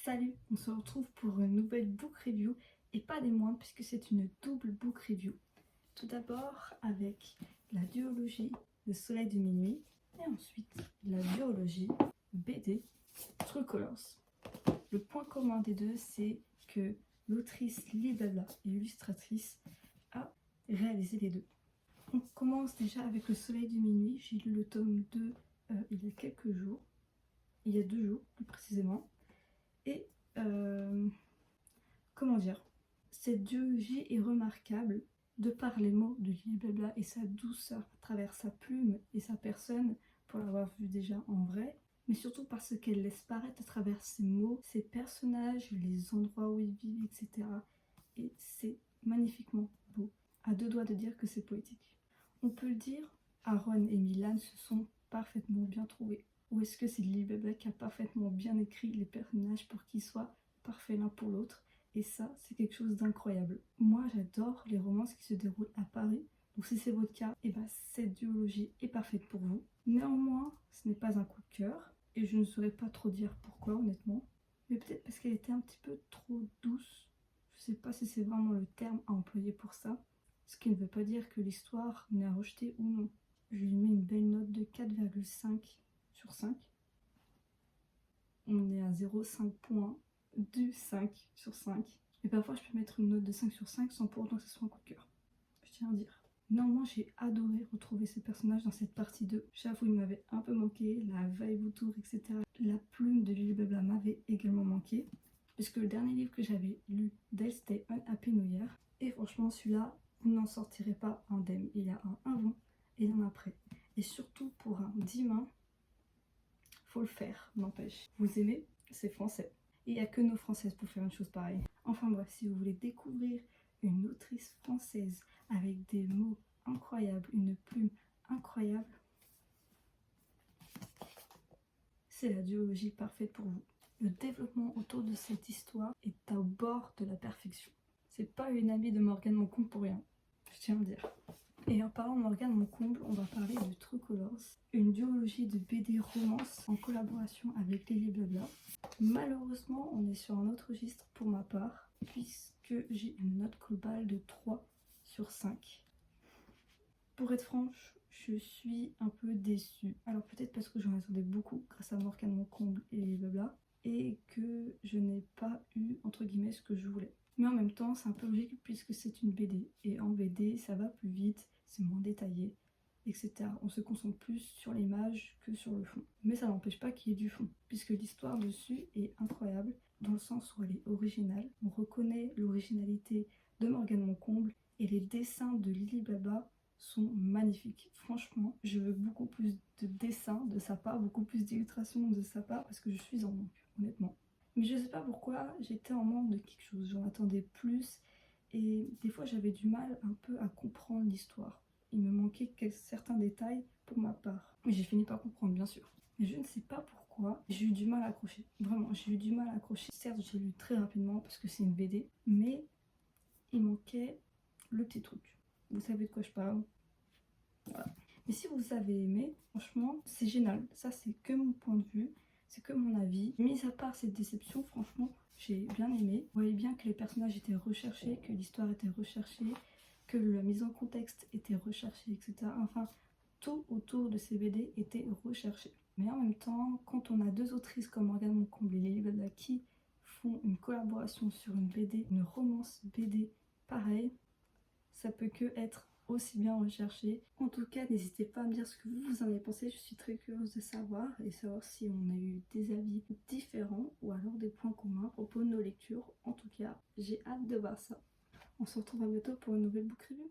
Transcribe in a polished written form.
Salut, on se retrouve pour une nouvelle book review et pas des moindres puisque c'est une double book review. Tout d'abord avec la duologie Le Soleil de Minuit et ensuite la duologie BD True Colors. Le point commun des deux, c'est que l'autrice Lily Blabla et illustratrice a réalisé les deux. On commence déjà avec Le Soleil de Minuit. J'ai lu le tome 2 il y a quelques jours, il y a 2 jours plus précisément. Et comment dire, cette duologie est remarquable de par les mots de Lily Blabla et sa douceur à travers sa plume et sa personne, pour l'avoir vu déjà en vrai, mais surtout parce qu'elle laisse paraître à travers ses mots, ses personnages, les endroits où ils vivent, etc. Et c'est magnifiquement beau. À deux doigts de dire que c'est poétique. On peut le dire, Aaron et Milan se sont parfaitement bien trouvés. Ou est-ce que c'est Lily Blabla qui a parfaitement bien écrit les personnages pour qu'ils soient parfaits l'un pour l'autre? Et ça, c'est quelque chose d'incroyable. Moi, j'adore les romances qui se déroulent à Paris. Donc si c'est votre cas, et ben, cette duologie est parfaite pour vous. Néanmoins, ce n'est pas un coup de cœur. Et je ne saurais pas trop dire pourquoi, honnêtement. Mais peut-être parce qu'elle était un petit peu trop douce. Je sais pas si c'est vraiment le terme à employer pour ça. Ce qui ne veut pas dire que l'histoire n'est à rejeter ou non. Je lui mets une belle note de 4,5 sur 5. On est à 0,5 points du 5 sur 5. Et parfois je peux mettre une note de 5 sur 5 sans pour autant que ce soit un coup de cœur. Je tiens à dire. Néanmoins, j'ai adoré retrouver ces personnages dans cette partie 2. J'avoue, il m'avait un peu manqué, la vibe autour, etc. La plume de Lily Blabla m'avait également manqué. Puisque le dernier livre que j'avais lu d'elle, c'était Un Happy New Year. Et franchement, celui-là, vous n'en sortirez pas indemne. Il y a un avant et un après. Et surtout pour un 10 mains, faut le faire, n'empêche. Vous aimez? C'est français. Et il n'y a que nos françaises pour faire une chose pareille. Enfin bref, si vous voulez découvrir une autrice française avec des mots incroyables, une plume incroyable, c'est la duologie parfaite pour vous. Le développement autour de cette histoire est au bord de la perfection. C'est pas une amie de Morgane Moncomble pour rien, je tiens à le dire. Et en parlant de Morgane Moncomble, on va parler de True Colors, une duologie de BD romance en collaboration avec Lily Blabla. Malheureusement, on est sur un autre registre pour ma part, puisque j'ai une note globale de 3 sur 5. Pour être franche, je suis un peu déçue. Alors peut-être parce que j'en attendais beaucoup grâce à Morgane Moncomble et Lily Blabla, et que je n'ai pas eu, entre guillemets, ce que je voulais. Mais en même temps, c'est un peu logique puisque c'est une BD. Et en BD, ça va plus vite, c'est moins détaillé, etc. On se concentre plus sur l'image que sur le fond. Mais ça n'empêche pas qu'il y ait du fond, puisque l'histoire dessus est incroyable, dans le sens où elle est originale. On reconnaît l'originalité de Morgane Moncomble, et les dessins de Lily Blabla sont magnifiques. Franchement, je veux beaucoup plus de dessins de sa part, beaucoup plus d'illustrations de sa part, parce que je suis en manque, honnêtement. Mais je sais pas pourquoi, j'étais en manque de quelque chose, j'en attendais plus et des fois j'avais du mal un peu à comprendre l'histoire. Il me manquait certains détails pour ma part. Mais j'ai fini par comprendre bien sûr. Mais je ne sais pas pourquoi, j'ai eu du mal à accrocher. Vraiment, j'ai eu du mal à accrocher. Certes, j'ai lu très rapidement parce que c'est une BD, mais il manquait le petit truc. Vous savez de quoi je parle? Voilà. Mais si vous avez aimé, franchement, c'est génial. Ça, c'est que mon point de vue. C'est que mon avis. Mis à part cette déception, franchement, j'ai bien aimé. Vous voyez bien que les personnages étaient recherchés, que l'histoire était recherchée, que la mise en contexte était recherchée, etc. Enfin, tout autour de ces BD était recherché. Mais en même temps, quand on a deux autrices comme Morgane Moncomble et Lily Blabla qui font une collaboration sur une BD, une romance BD pareil, ça peut que être aussi bien recherché. En tout cas, n'hésitez pas à me dire ce que vous en avez pensé. Je suis très curieuse de savoir et savoir si on a eu des avis différents ou alors des points communs à propos de nos lectures. En tout cas, j'ai hâte de voir ça. On se retrouve à bientôt pour une nouvelle book review.